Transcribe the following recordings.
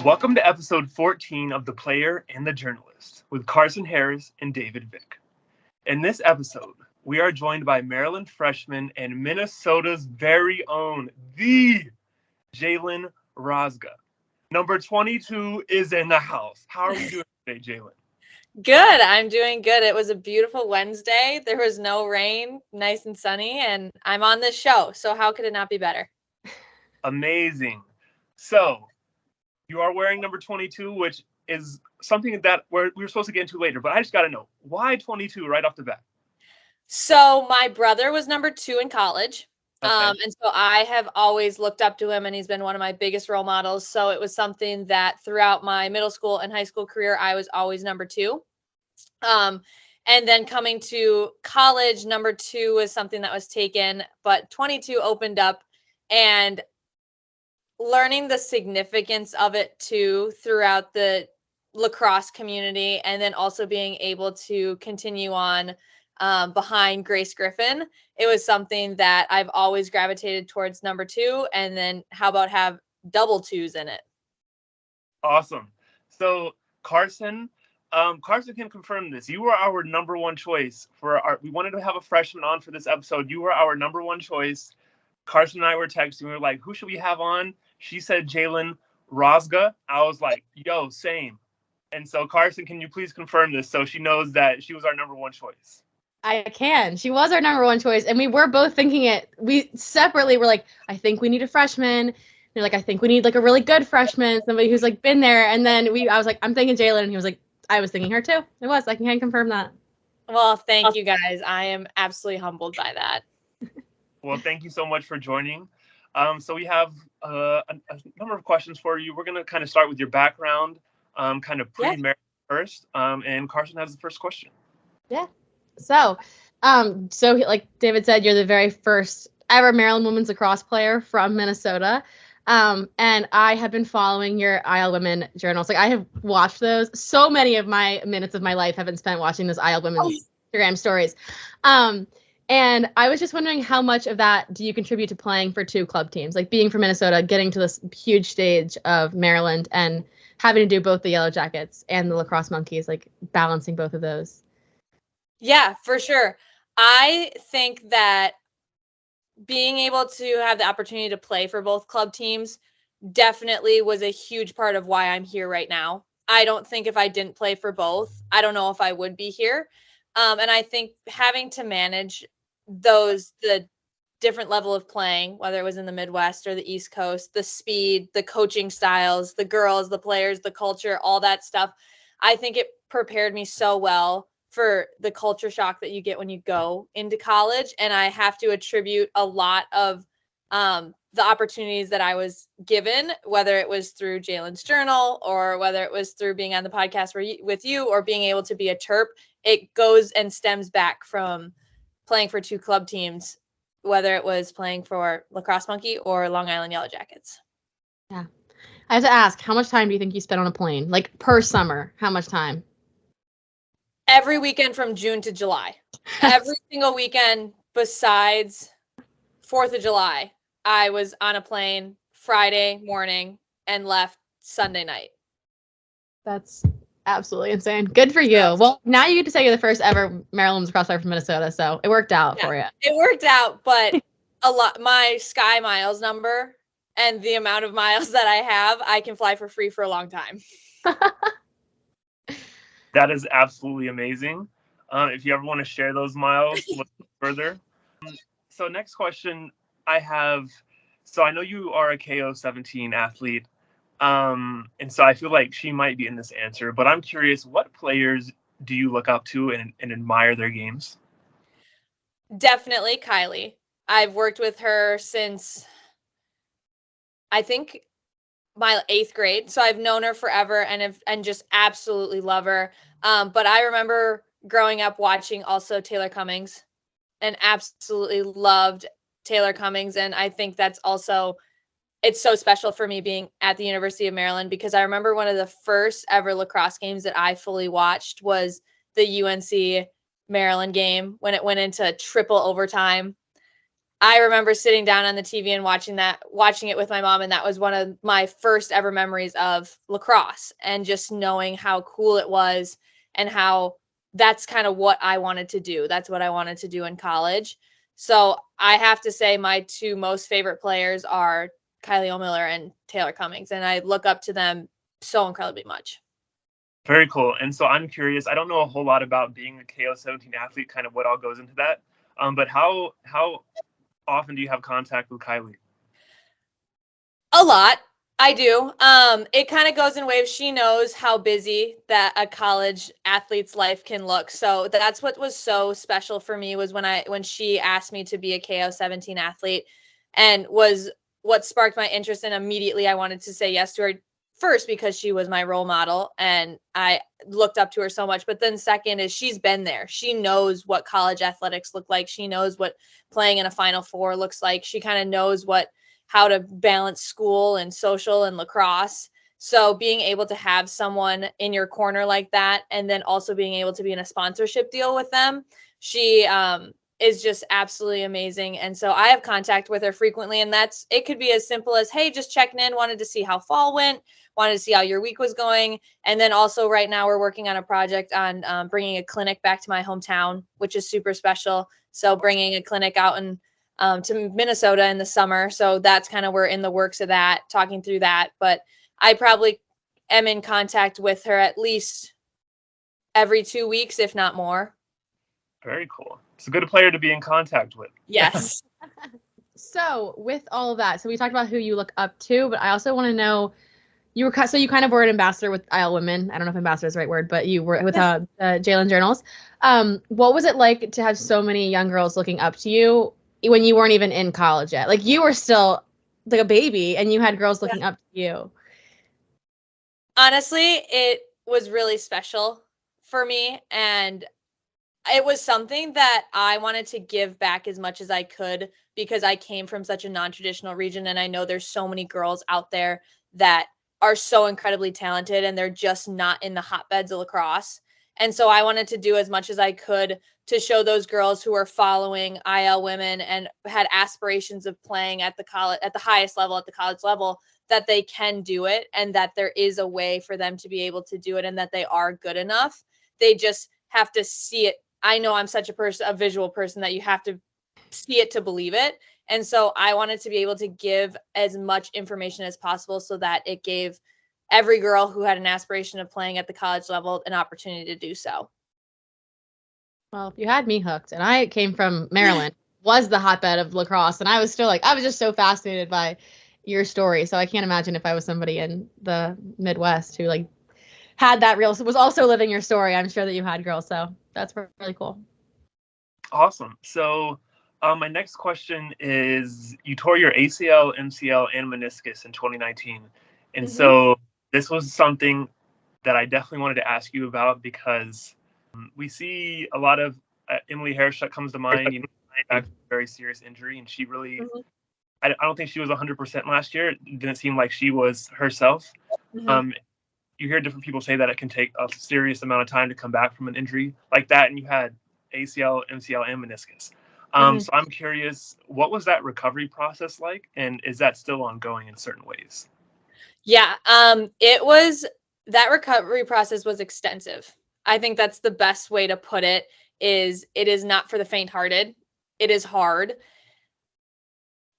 Welcome to episode 14 of The Player and the Journalist with Karson Harris and David Vick. In this episode, we are joined by Maryland freshman and Minnesota's very own, the Jaylen Rosga. Number 22 is in the house. How are we doing today, Jaylen? Good. I'm doing good. It was a beautiful Wednesday. There was no rain, nice and sunny, and I'm on this show. So how could it not be better? Amazing. So, you are wearing number 22, which is something that we're supposed to get into later, but I just got to know, why 22 right off the bat? So my brother was number 2 in college. Okay. And so I have always looked up to him, and he's been one of my biggest role models. So it was something that throughout my middle school and high school career, I was always number 2. And then coming to college, number 2 was something that was taken, but 22 opened up, and learning the significance of it too throughout the lacrosse community, and then also being able to continue on behind Grace Griffin. It was something that I've always gravitated towards number 2. And then how about have double 2s in it? Awesome. So Karson can confirm this. You were our number 1 choice we wanted to have a freshman on for this episode. You were our number 1 choice. Karson and I were texting. We were like, who should we have on? She said Jaylen Rosga. I was like, yo, same. And so Karson, can you please confirm this so she knows that she was our number 1 choice? I can. She was our number 1 choice, and we were both thinking it. We separately were like, I think we need a freshman. They're like, I think we need like a really good freshman, somebody who's like been there. And then I was like, I'm thinking Jaylen, and he was like, I was thinking her too. It was. I can confirm that. Well, thank you guys. I am absolutely humbled by that. Well, thank you so much for joining. So we have a number of questions for you. We're going to kind of start with your background, kind of pre-marriage first. And Karson has the first question. Yeah. So like David said, you're the very first ever Maryland women's lacrosse player from Minnesota. And I have been following your IL Women journals. Like I have watched those. So many of my minutes of my life have been spent watching those IL Women Instagram stories. And I was just wondering, how much of that do you contribute to playing for 2 club teams? Like being from Minnesota, getting to this huge stage of Maryland and having to do both the Yellow Jackets and the Lacrosse Monkeys, like balancing both of those. Yeah, for sure. I think that being able to have the opportunity to play for both club teams definitely was a huge part of why I'm here right now. I don't think if I didn't play for both, I don't know if I would be here. And I think having to manage the different level of playing, whether it was in the Midwest or the East Coast, the speed, the coaching styles, the girls, the players, the culture, all that stuff, I think it prepared me so well for the culture shock that you get when you go into college. And I have to attribute a lot of the opportunities that I was given, whether it was through Jaylen's journal or whether it was through being on the podcast with you or being able to be a Terp. It goes and stems back from playing for 2 club teams, whether it was playing for Lacrosse Monkey or Long Island Yellow Jackets. Yeah. I have to ask, how much time do you think you spent on a plane? Like per summer, how much time? Every weekend from June to July. Every single weekend besides 4th of July, I was on a plane Friday morning and left Sunday night. That's absolutely insane. Good for you. Well, now you get to say you're the first ever Maryland lacrosse player from Minnesota, so it worked out for you. It worked out, but my Sky Miles number and the amount of miles that I have, I can fly for free for a long time. That is absolutely amazing. If you ever want to share those miles further. So next question I have. So I know you are a KO 17 athlete. And so I feel like she might be in this answer, but I'm curious, what players do you look up to and admire their games? Definitely Kylie. I've worked with her since I think my 8th grade. So I've known her forever and just absolutely love her. But I remember growing up watching also Taylor Cummings and absolutely loved Taylor Cummings. And I think that's also, it's so special for me being at the University of Maryland, because I remember one of the first ever lacrosse games that I fully watched was the UNC Maryland game when it went into triple overtime. I remember sitting down on the TV and watching it with my mom. And that was one of my first ever memories of lacrosse, and just knowing how cool it was and how that's kind of what I wanted to do. That's what I wanted to do in college. So I have to say my two most favorite players are Kylie O'Miller and Taylor Cummings. And I look up to them so incredibly much. Very cool. And so I'm curious, I don't know a whole lot about being a KO17 athlete, kind of what all goes into that. But how often do you have contact with Kylie? A lot. I do. It kind of goes in waves. She knows how busy that a college athlete's life can look. So that's what was so special for me, was when she asked me to be a KO17 athlete, and was what sparked my interest. And immediately I wanted to say yes to her, first because she was my role model and I looked up to her so much. But then second is she's been there. She knows what college athletics look like. She knows what playing in a Final Four looks like. She kind of knows how to balance school and social and lacrosse. So being able to have someone in your corner like that, and then also being able to be in a sponsorship deal with them, she is just absolutely amazing. And so I have contact with her frequently, and it could be as simple as, hey, just checking in, wanted to see how fall went, wanted to see how your week was going. And then also right now we're working on a project on bringing a clinic back to my hometown, which is super special. So bringing a clinic out to Minnesota in the summer. So that's kind of, we're in the works of that, talking through that. But I probably am in contact with her at least every 2 weeks, if not more. Very cool. It's a good player to be in contact with. Yes. So with all of that, so we talked about who you look up to, but I also want to know, you kind of were an ambassador with Isle Women. I don't know if ambassador is the right word, but you were with Jaylen Journals. What was it like to have so many young girls looking up to you when you weren't even in college yet? Like, you were still like a baby and you had girls looking up to you. Honestly, it was really special for me, and it was something that I wanted to give back as much as I could, because I came from such a non-traditional region, and I know there's so many girls out there that are so incredibly talented and they're just not in the hotbeds of lacrosse. And so I wanted to do as much as I could to show those girls who are following IL Women and had aspirations of playing at the highest level, at the college level, that they can do it, and that there is a way for them to be able to do it, and that they are good enough. They just have to see it. I know I'm such a visual person, that you have to see it to believe it. And so I wanted to be able to give as much information as possible, so that it gave every girl who had an aspiration of playing at the college level an opportunity to do so. Well, you had me hooked, and I came from Maryland, was the hotbed of lacrosse, and I was just so fascinated by your story. So I can't imagine if I was somebody in the Midwest who had that was also living your story. I'm sure that you had girls, so that's really cool. Awesome. So my next question is, you tore your ACL, MCL, and meniscus in 2019. And so this was something that I definitely wanted to ask you about, because we see a lot of Emily Harris comes to mind, back from a very serious injury, and she really, I don't think she was 100% last year. It didn't seem like she was herself. You hear different people say that it can take a serious amount of time to come back from an injury like that, and you had ACL, MCL, and meniscus. So I'm curious, what was that recovery process like, and is that still ongoing in certain ways? Yeah, that recovery process was extensive. I think that's the best way to put it. It is not for the faint-hearted. It is hard.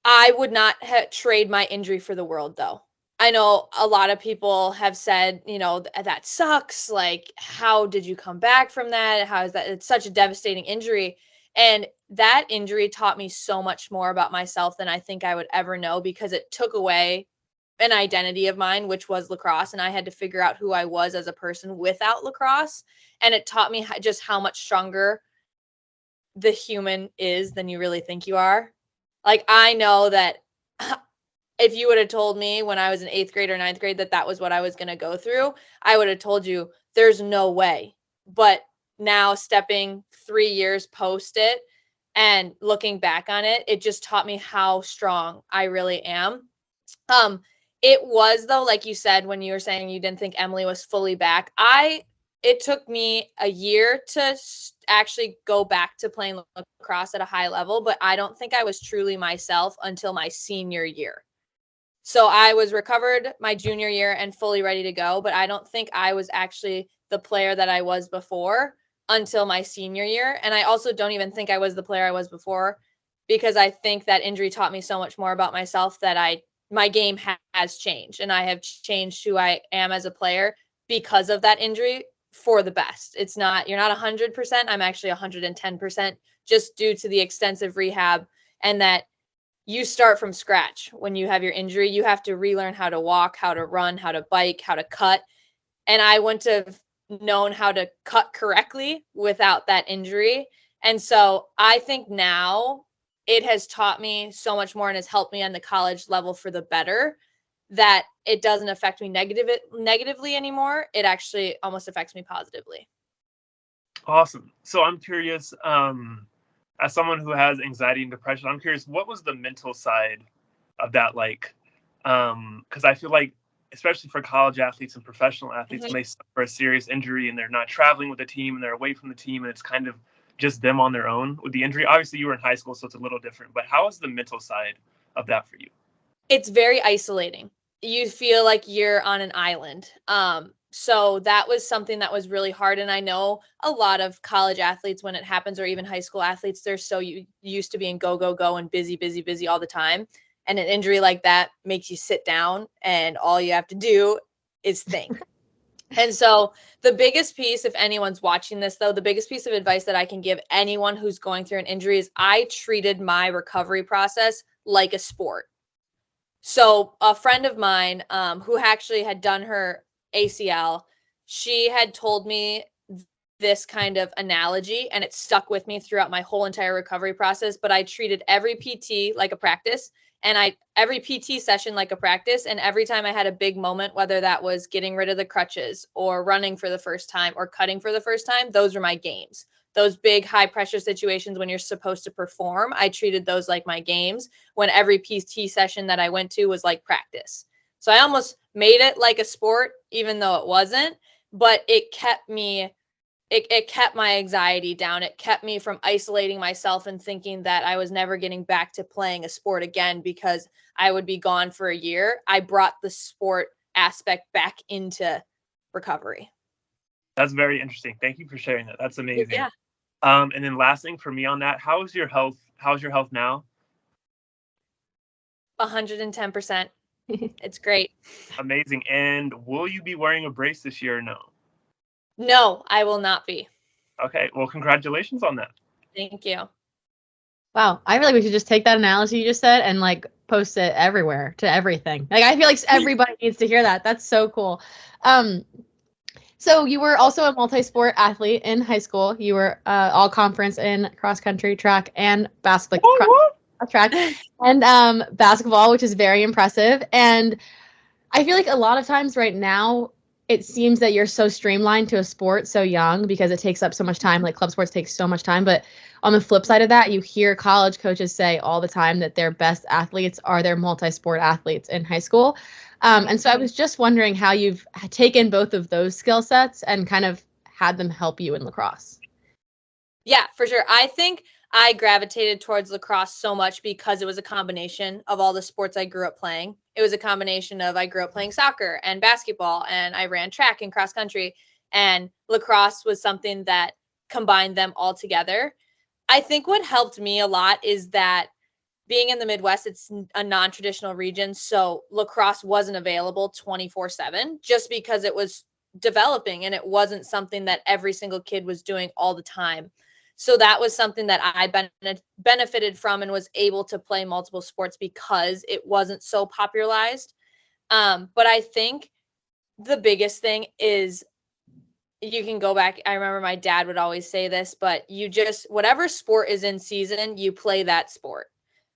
I would not trade my injury for the world, though. I know a lot of people have said, that sucks. Like, how did you come back from that? How is that? It's such a devastating injury. And that injury taught me so much more about myself than I think I would ever know, because it took away an identity of mine, which was lacrosse. And I had to figure out who I was as a person without lacrosse. And it taught me just how much stronger the human is than you really think you are. Like, I know that if you would have told me when I was in 8th grade or 9th grade that was what I was going to go through, I would have told you there's no way. But now, stepping 3 years post it and looking back on it, it just taught me how strong I really am. It was, though, like you said, when you were saying you didn't think Emily was fully back, I it took me a year to actually go back to playing lacrosse at a high level, but I don't think I was truly myself until my senior year. So I was recovered my junior year and fully ready to go, but I don't think I was actually the player that I was before until my senior year. And I also don't even think I was the player I was before, because I think that injury taught me so much more about myself that my game has changed, and I have changed who I am as a player because of that injury for the best. It's not, you're not 100%. I'm actually 110% just due to the extensive rehab, and that you start from scratch when you have your injury. You have to relearn how to walk, how to run, how to bike, how to cut. And I wouldn't have known how to cut correctly without that injury. And so I think now it has taught me so much more and has helped me on the college level for the better, that it doesn't affect me negatively anymore. It actually almost affects me positively. Awesome. So I'm curious, as someone who has anxiety and depression, I'm curious, what was the mental side of that like? Because I feel like, especially for college athletes and professional athletes, when they suffer a serious injury and they're not traveling with the team and they're away from the team and it's kind of just them on their own with the injury. Obviously, you were in high school, so it's a little different. But how is the mental side of that for you? It's very isolating. You feel like you're on an island. So that was something that was really hard. And I know a lot of college athletes, when it happens, or even high school athletes, they're so used to being go, go, go and busy, busy, busy all the time. And an injury like that makes you sit down and all you have to do is think. And so the biggest piece, if anyone's watching this though, the biggest piece of advice that I can give anyone who's going through an injury is I treated my recovery process like a sport. So a friend of mine who actually had done her ACL, she had told me this kind of analogy, and it stuck with me throughout my whole entire recovery process. But I treated every PT like a practice, and every PT session like a practice. And every time I had a big moment, whether that was getting rid of the crutches or running for the first time or cutting for the first time, those were my games. Those big high pressure situations when you're supposed to perform, I treated those like my games, when every PT session that I went to was like practice. So I almost made it like a sport, even though it wasn't, but it kept me, it kept my anxiety down. It kept me from isolating myself and thinking that I was never getting back to playing a sport again because I would be gone for a year. I brought the sport aspect back into recovery. That's very interesting. Thank you for sharing that. That's amazing. Yeah. And then last thing for me on that, how's your health? How's your health now? 110%. It's great. Amazing. And will you be wearing a brace this year or no? No, I will not be. Okay. Well, congratulations on that. Thank you. Wow. I feel like we should just take that analogy you just said and like post it everywhere to everything. Like I feel like everybody needs to hear that. That's so cool. So you were also a multi-sport athlete in high school. You were all conference in cross country, track, and basketball. Track and basketball, which is very impressive. And I feel like a lot of times right now, it seems that you're so streamlined to a sport so young because it takes up so much time. Like club sports take so much time. But on the flip side of that, you hear college coaches say all the time that their best athletes are their multi-sport athletes in high school. And so I was just wondering how you've taken both of those skill sets and kind of had them help you in lacrosse. Yeah, for sure. I think I gravitated towards lacrosse so much because it was a combination of all the sports I grew up playing. It was a combination of I grew up playing soccer and basketball, and I ran track and cross country, and lacrosse was something that combined them all together. I think what helped me a lot is that being in the Midwest, it's a non-traditional region, so lacrosse wasn't available 24/7 just because it was developing and it wasn't something that every single kid was doing all the time. So that was something that I benefited from and was able to play multiple sports because it wasn't so popularized. But I think the biggest thing is you can go back. I remember my dad would always say this, but you just, whatever sport is in season, you play that sport.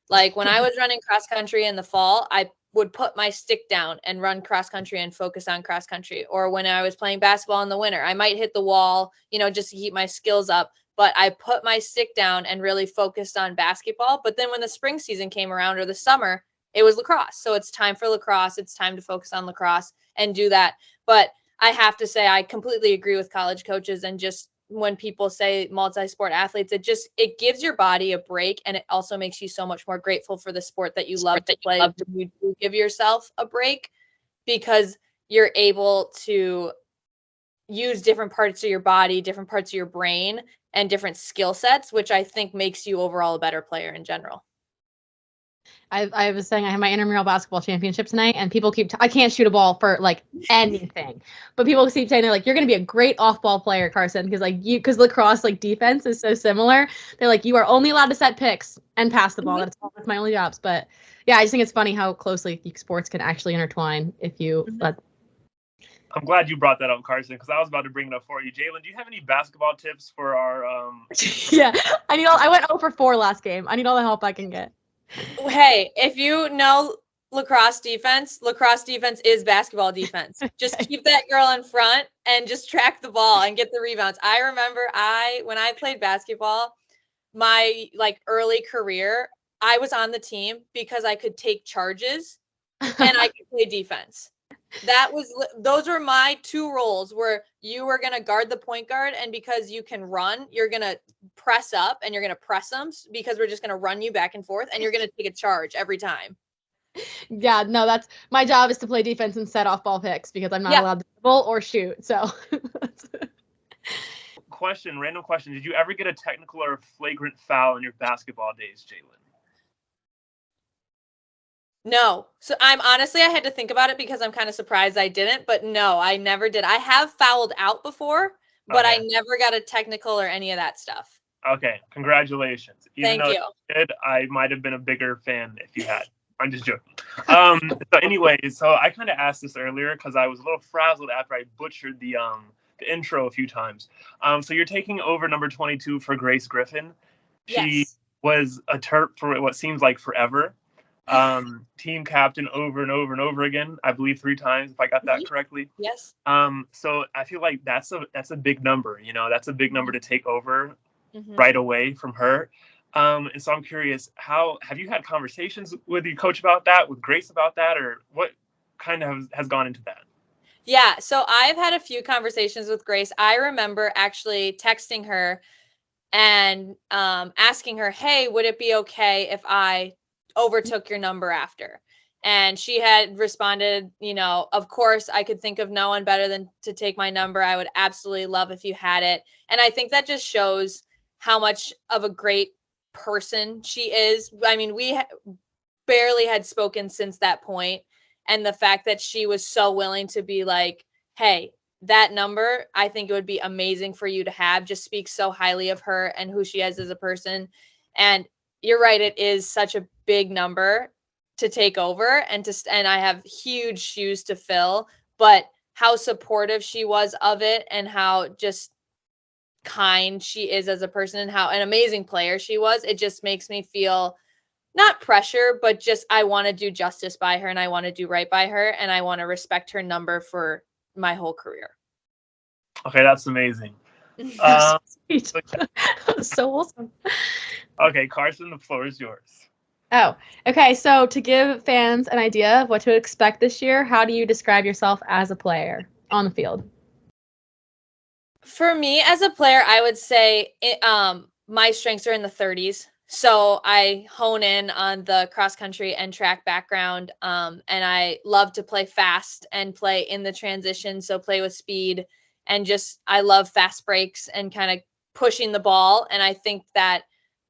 Like when I was running cross country in the fall, I would put my stick down and run cross country and focus on cross country. Or when I was playing basketball in the winter, I might hit the wall, just to keep my skills up. But I put my stick down and really focused on basketball. But then when the spring season came around or the summer, it was lacrosse. So it's time for lacrosse. It's time to focus on lacrosse and do that. But I have to say I completely agree with college coaches, and just when people say multi-sport athletes, it gives your body a break, and it also makes you so much more grateful for the sport that you love to play. You do give yourself a break because you're able to use different parts of your body, different parts of your brain, and different skill sets, which I think makes you overall a better player in general. I was saying I have my intramural basketball championship tonight, and people I can't shoot a ball for like anything, but people keep saying they're like, you're going to be a great off-ball player, Karson, because lacrosse like defense is so similar. They're like, you are only allowed to set picks and pass the ball. That's my only jobs. But yeah, I just think it's funny how closely sports can actually intertwine if you let. I'm glad you brought that up, Karson, because I was about to bring it up for you. Jaylen, do you have any basketball tips for our? Yeah, I went 0 for 4 last game. I need all the help I can get. Hey, if you know lacrosse defense is basketball defense. Just keep that girl in front and just track the ball and get the rebounds. I remember when I played basketball, my like early career, I was on the team because I could take charges and I could play defense. Those were my 2 roles, where you were going to guard the point guard, and because you can run, you're going to press up and you're going to press them because we're just going to run you back and forth, and you're going to take a charge every time. Yeah, no, that's my job, is to play defense and set off ball picks because I'm not allowed to dribble or shoot. So random question. Did you ever get a technical or flagrant foul in your basketball days, Jaylen? No. So I had to think about it because I'm kind of surprised I didn't, but no, I never did. I have fouled out before, but I never got a technical or any of that stuff. Okay. Congratulations. Thank you. I might have been a bigger fan if you had. I'm just joking. So anyways, so I kind of asked this earlier because I was a little frazzled after I butchered the intro a few times. So you're taking over number 22 for Grace Griffin. She was a Terp for what seems like forever. Team captain over and over and over again, I believe 3 times, if I got that correctly. Yes. So I feel like that's a big number, that's a big number to take over right away from her. And so I'm curious, how have you had conversations with your coach about that, with Grace about that, or what kind of has gone into that? Yeah, so I've had a few conversations with Grace. I remember actually texting her and asking her, hey, would it be okay if I overtook your number after? And she had responded, of course, I could think of no one better than to take my number. I would absolutely love if you had it. And I think that just shows how much of a great person she is. I mean, we barely had spoken since that point, and the fact that she was so willing to be like, hey, that number, I think it would be amazing for you to have, just speaks so highly of her and who she is as a person. And you're right, it is such a big number to take over, and I have huge shoes to fill, but how supportive she was of it, and how just kind she is as a person, and how an amazing player she was, it just makes me feel not pressure, but just I want to do justice by her, and I want to do right by her, and I want to respect her number for my whole career. Okay, that's amazing. So awesome. Okay, Karson, the floor is yours. Oh, okay. So to give fans an idea of what to expect this year, how do you describe yourself as a player on the field? For me as a player, I would say my strengths are in the 30s. So I hone in on the cross country and track background. And I love to play fast and play in the transition. So play with speed, and I love fast breaks and kind of pushing the ball. And I think that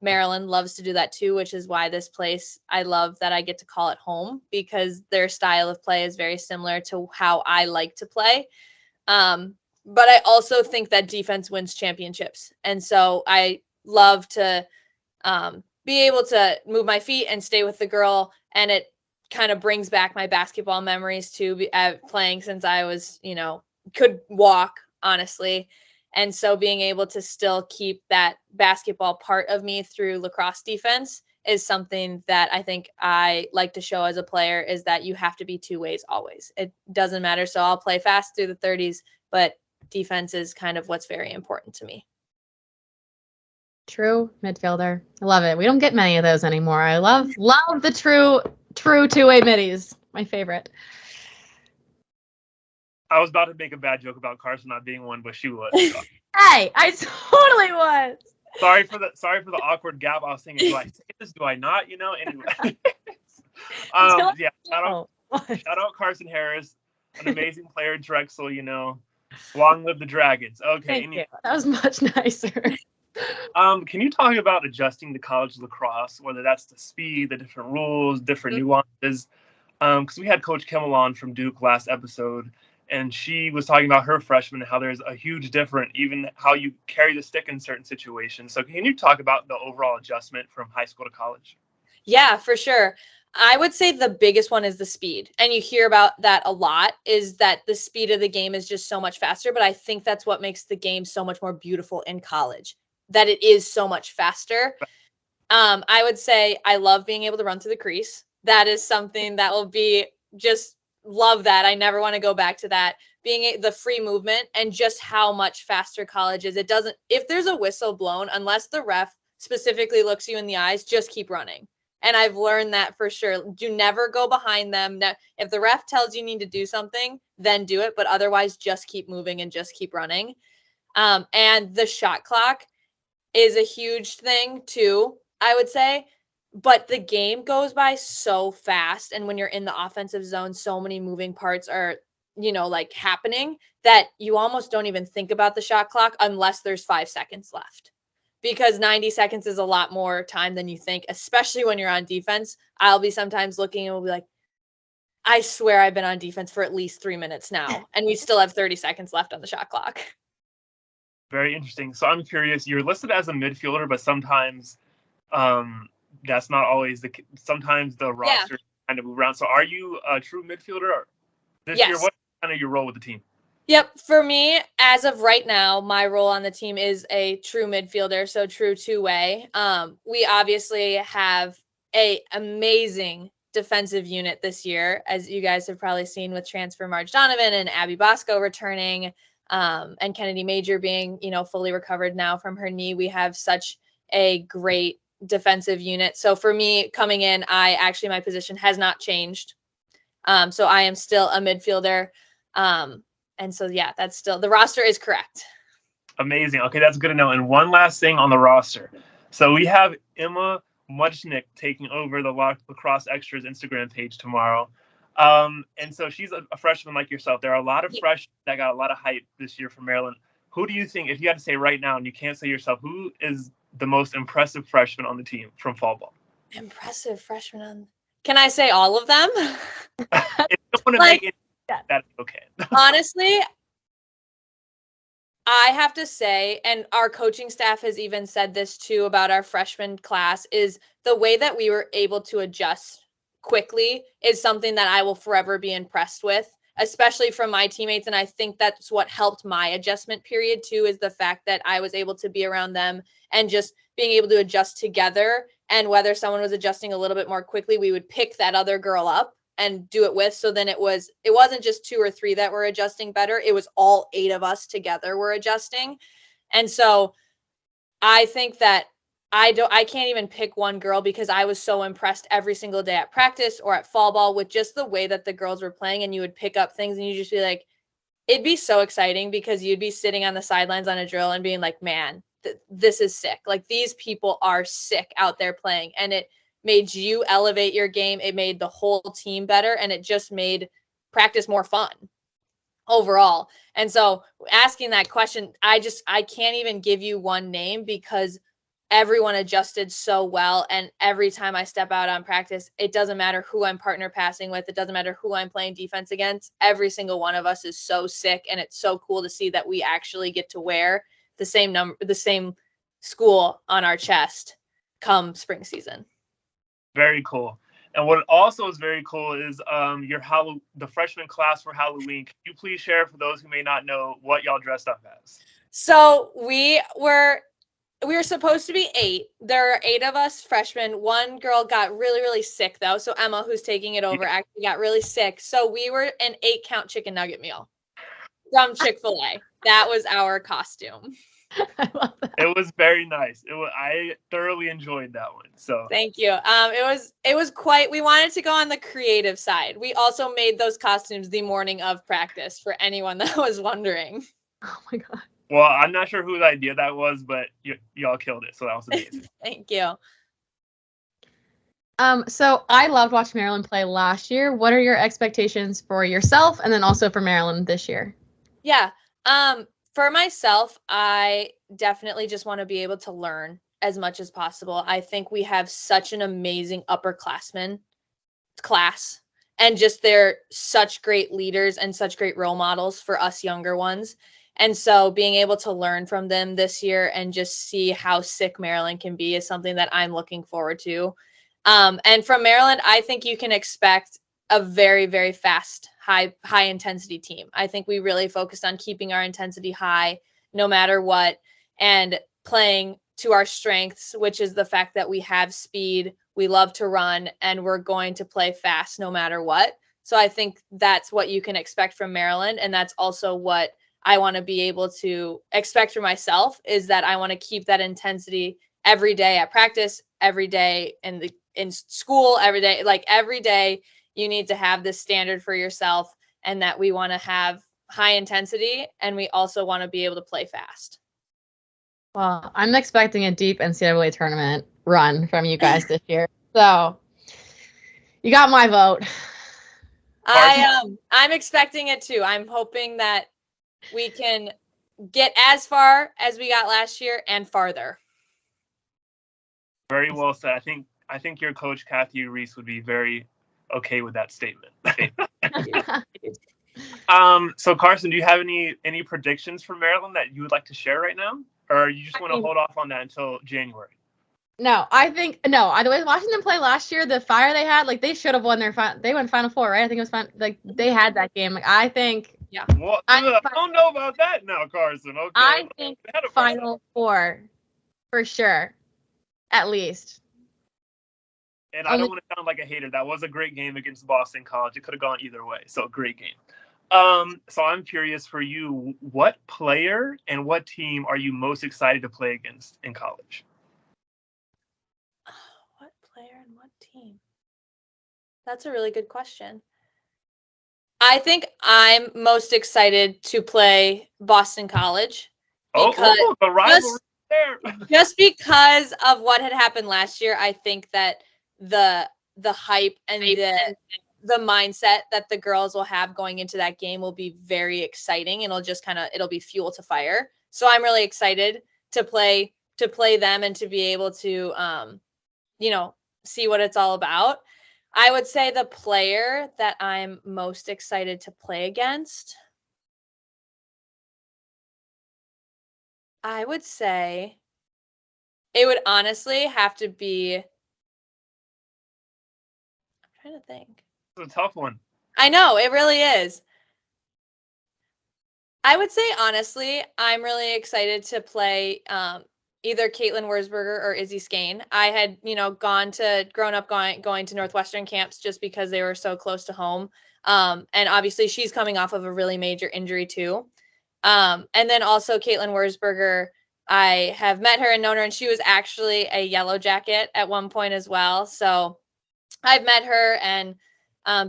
Maryland loves to do that too, which is why this place, I love that I get to call it home, because their style of play is very similar to how I like to play. But I also think that defense wins championships. And so I love to be able to move my feet and stay with the girl. And it kind of brings back my basketball memories too, playing since I was, could walk, honestly. And so being able to still keep that basketball part of me through lacrosse defense is something that I think I like to show as a player, is that you have to be 2 ways always. It doesn't matter. So I'll play fast through the 30s, but defense is kind of what's very important to me. True midfielder. I love it. We don't get many of those anymore. I love the true 2-way middies. My favorite. I was about to make a bad joke about Karson not being one, but she was. Hey, I totally was. Sorry for the awkward gap. I was thinking, do I say this? Do I not? Anyway. Yeah. Shout out Karson Harris, an amazing player at Drexel. Long live the Dragons. Okay. Thank you. That was much nicer. Can you talk about adjusting to college lacrosse, whether that's the speed, the different rules, different nuances? Because we had Coach Kimmel on from Duke last episode, and she was talking about her freshman and how there's a huge difference, even how you carry the stick in certain situations. So can you talk about the overall adjustment from high school to college? Yeah, for sure. I would say the biggest one is the speed. And you hear about that a lot, is that the speed of the game is just so much faster. But I think that's what makes the game so much more beautiful in college, that it is so much faster. I would say I love being able to run through the crease. That is something that will be just love that. I never want to go back to that. Being the free movement and just how much faster college is. It doesn't, if there's a whistle blown, unless the ref specifically looks you in the eyes, just keep running. And I've learned that for sure. Do never go behind them. If the ref tells you need to do something, then do it. But otherwise, just keep moving and just keep running. And the shot clock is a huge thing too, I would say. But the game goes by so fast. And when you're in the offensive zone, so many moving parts are, happening that you almost don't even think about the shot clock unless there's 5 seconds left. Because 90 seconds is a lot more time than you think, especially when you're on defense. I'll be sometimes looking and we'll be like, I swear I've been on defense for at least 3 minutes now, and we still have 30 seconds left on the shot clock. Very interesting. So I'm curious, you're listed as a midfielder, but sometimes that's not always sometimes the roster kind of move around. So are you a true midfielder this year? What's kind of your role with the team? Yep. For me, as of right now, my role on the team is a true midfielder, so true two-way. We obviously have an amazing defensive unit this year, as you guys have probably seen with transfer Marge Donovan and Abby Bosco returning, and Kennedy Major being, fully recovered now from her knee. We have such a great defensive unit. So for me coming in, my position has not changed. So I am still a midfielder. And so, that's still, the roster is correct. Amazing. Okay, that's good to know. And one last thing on the roster. So we have Emma Mudchnik taking over the Lacrosse Extras Instagram page tomorrow. And so she's a freshman like yourself. There are a lot of freshmen that got a lot of hype this year from Maryland. Who do you think, if you had to say right now and you can't say yourself, who is the most impressive freshman on the team from fall ball? Impressive freshman Can I say all of them? If you don't want to make it, that's okay. Honestly, I have to say, and our coaching staff has even said this too about our freshman class, is the way that we were able to adjust quickly is something that I will forever be impressed with, especially from my teammates. And I think that's what helped my adjustment period too, is the fact that I was able to be around them and just being able to adjust together. And whether someone was adjusting a little bit more quickly, we would pick that other girl up and do it with. So then it wasn't just 2 or 3 that were adjusting better. It was all 8 of us together were adjusting. And so I think that I can't even pick one girl, because I was so impressed every single day at practice or at fall ball with just the way that the girls were playing. And you would pick up things and you just be like, it'd be so exciting, because you'd be sitting on the sidelines on a drill and being like, man, this is sick. Like, these people are sick out there playing. And it made you elevate your game. It made the whole team better, and it just made practice more fun overall. And so asking that question, I can't even give you one name, because everyone adjusted so well. And every time I step out on practice, it doesn't matter who I'm partner passing with. It doesn't matter who I'm playing defense against. Every single one of us is so sick. And it's so cool to see that we actually get to wear the same school on our chest come spring season. Very cool. And what also is very cool is the freshman class for Halloween. Can you please share, for those who may not know, what y'all dressed up as? So we were supposed to be 8. There are 8 of us freshmen. One girl got really, really sick though. So Emma, who's taking it over, actually got really sick. So we were an 8-count chicken nugget meal from Chick-fil-A. That was our costume. I love that. It was very nice. I thoroughly enjoyed that one. So Thank you. It was quite. We wanted to go on the creative side. We also made those costumes the morning of practice for anyone that was wondering. Oh my god. well, I'm not sure whose idea that was, but y'all killed it. So that was amazing. Thank you. So I loved watching Maryland play last year. What are your expectations for yourself and then also for Maryland this year? Yeah. For myself, I definitely just want to be able to learn as much as possible. I think we have such an amazing upperclassmen class, and just they're such great leaders and such great role models for us younger ones. And so being able to learn from them this year and just see how sick Maryland can be is something that I'm looking forward to. And from Maryland, I think you can expect a very, very fast, high intensity team. I think we really focused on keeping our intensity high no matter what, and playing to our strengths, which is the fact that we have speed, we love to run, and we're going to play fast no matter what. So I think that's what you can expect from Maryland. And that's also what I want to be able to expect for myself, is that I want to keep that intensity every day at practice, every day in school, every day. Like every day you need to have this standard for yourself, and that we want to have high intensity, and we also want to be able to play fast. Well, I'm expecting a deep NCAA tournament run from you guys this year. So you got my vote. I'm expecting it too. I'm hoping that we can get as far as we got last year and farther. Very well said. I think your coach Kathy Reese would be very okay with that statement. So Karson, do you have any predictions for Maryland that you would like to share right now, or you just want to hold off on that until January? No, I think no. The way watching them play last year, the fire they had, like they should have won their they went Final Four, right? I think it was fun. Like they had that game. Like I think. Yeah. Well, I don't know about that now, Karson. Okay. I think Final Four for sure, at least. And I don't want to sound like a hater. That was a great game against Boston College. It could have gone either way. So great game. So I'm curious for you, what player and what team are you most excited to play against in college? What player and what team? That's a really good question. I think I'm most excited to play Boston College. Because the rivalry there. Just because of what had happened last year, I think that the hype and the mindset that the girls will have going into that game will be very exciting, and it'll be fuel to fire. So I'm really excited to play them and to be able to see what it's all about. I would say the player that I'm most excited to play against, I would say it would honestly have to be, I'm trying to think. It's a tough one. I know, it really is. I would say, honestly, I'm really excited to play either Caitlin Wurzberger or Izzy Skane. I had, grown up going to Northwestern camps just because they were so close to home. And obviously she's coming off of a really major injury too. And then also Caitlin Wurzberger, I have met her and known her, and she was actually a Yellow Jacket at one point as well. So I've met her, and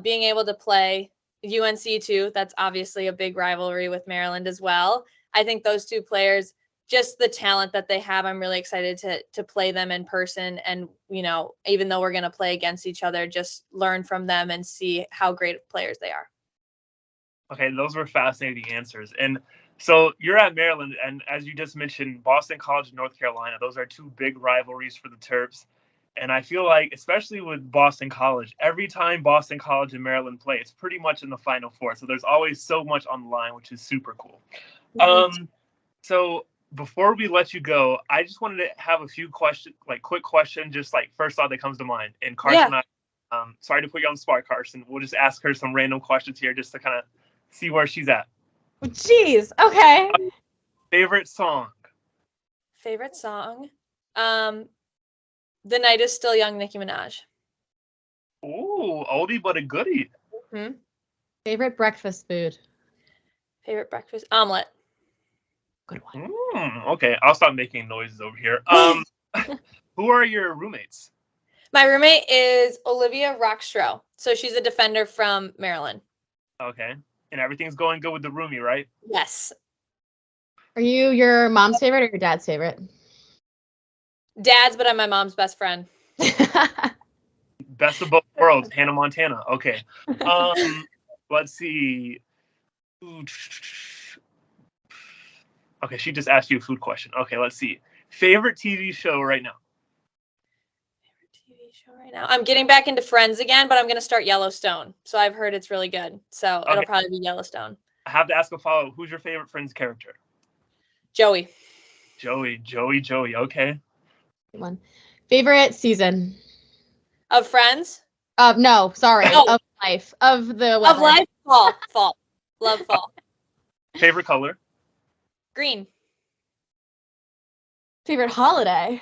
being able to play UNC too, that's obviously a big rivalry with Maryland as well. I think those two players, just the talent that they have, I'm really excited to play them in person. And, even though we're going to play against each other, just learn from them and see how great of players they are. Okay, those were fascinating answers. And so you're at Maryland, and as you just mentioned, Boston College and North Carolina, those are two big rivalries for the Terps. And I feel like, especially with Boston College, every time Boston College and Maryland play, it's pretty much in the Final Four. So there's always so much on the line, which is super cool. Mm-hmm. So before we let you go, I just wanted to have a few questions, quick question, just first thought that comes to mind. And Karson, sorry to put you on the spot, Karson. We'll just ask her some random questions here just to kind of see where she's at. Jeez. Okay. Favorite song? Favorite song? The Night Is Still Young, Nicki Minaj. Ooh, oldie but a goodie. Mm-hmm. Favorite breakfast food? Favorite breakfast? Omelet. good one. Okay, I'll stop making noises over here. Who are your roommates? My roommate is Olivia Rockstro. So she's a defender from Maryland. Okay, and everything's going good with the roomie, right? Yes. Are you your mom's favorite or your dad's favorite? Dad's, but I'm my mom's best friend. Best of both worlds, Hannah Montana. Okay. Let's see. Okay, she just asked you a food question. Okay, let's see. Favorite TV show right now? Favorite TV show right now? I'm getting back into Friends again, but I'm going to start Yellowstone. So I've heard it's really good. So it'll probably be Yellowstone. I have to ask a follow-up. Who's your favorite Friends character? Joey. Joey. Okay. One. Favorite season? Of Friends? No, sorry. Oh. Of life. Of the weather. Of life? Fall. Love fall. Favorite color? Green. Favorite holiday?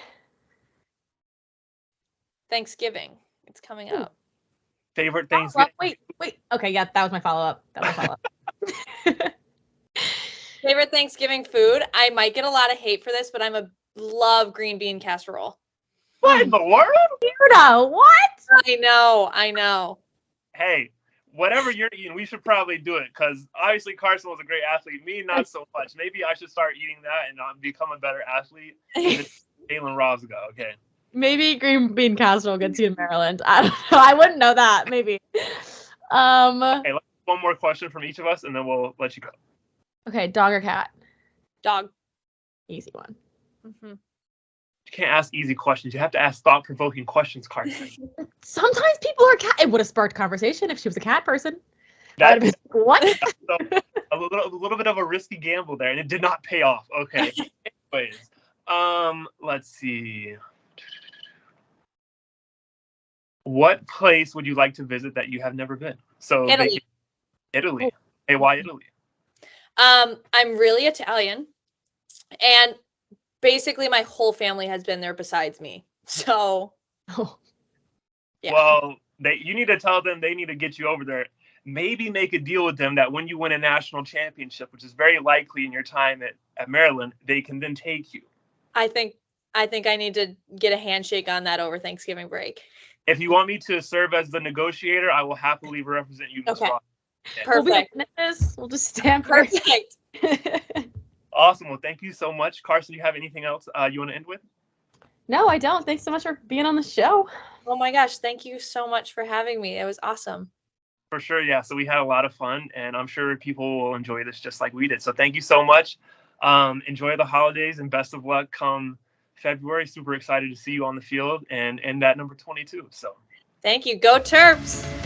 Thanksgiving. It's coming up. Favorite Thanksgiving? Wait. Okay, yeah, that was my follow-up. Favorite Thanksgiving food? I might get a lot of hate for this, but love green bean casserole. What in the world? Weirdo, what? I know. Hey, whatever you're eating, we should probably do it because obviously Karson was a great athlete. Me, not so much. Maybe I should start eating that and become a better athlete. Jaylen Rosga, okay. Maybe green bean casserole gets you in Maryland. I don't know. I wouldn't know that. Maybe. Okay, let's one more question from each of us, and then we'll let you go. Okay, dog or cat? Dog. Easy one. Mm-hmm. You can't ask easy questions. You have to ask thought-provoking questions, Karson. Sometimes people are cat. It would have sparked conversation if she was a cat person. That been, what? a little bit of a risky gamble there, and it did not pay off. Okay. Anyways, let's see. What place would you like to visit that you have never been? So Italy. Italy. Hey, why Italy? I'm really Italian, and basically my whole family has been there besides me. So, yeah. Well, you need to tell them they need to get you over there. Maybe make a deal with them that when you win a national championship, which is very likely in your time at Maryland, they can then take you. I think I need to get a handshake on that over Thanksgiving break. If you want me to serve as the negotiator, I will happily represent you. Okay. Yeah. Perfect. We'll just stamp. Perfect. Awesome. Well, thank you so much. Karson, you have anything else you want to end with? No, I don't. Thanks so much for being on the show. Oh my gosh. Thank you so much for having me. It was awesome. For sure. Yeah. So we had a lot of fun, and I'm sure people will enjoy this just like we did. So thank you so much. Enjoy the holidays and best of luck come February. Super excited to see you on the field and that number 22. So thank you. Go Terps.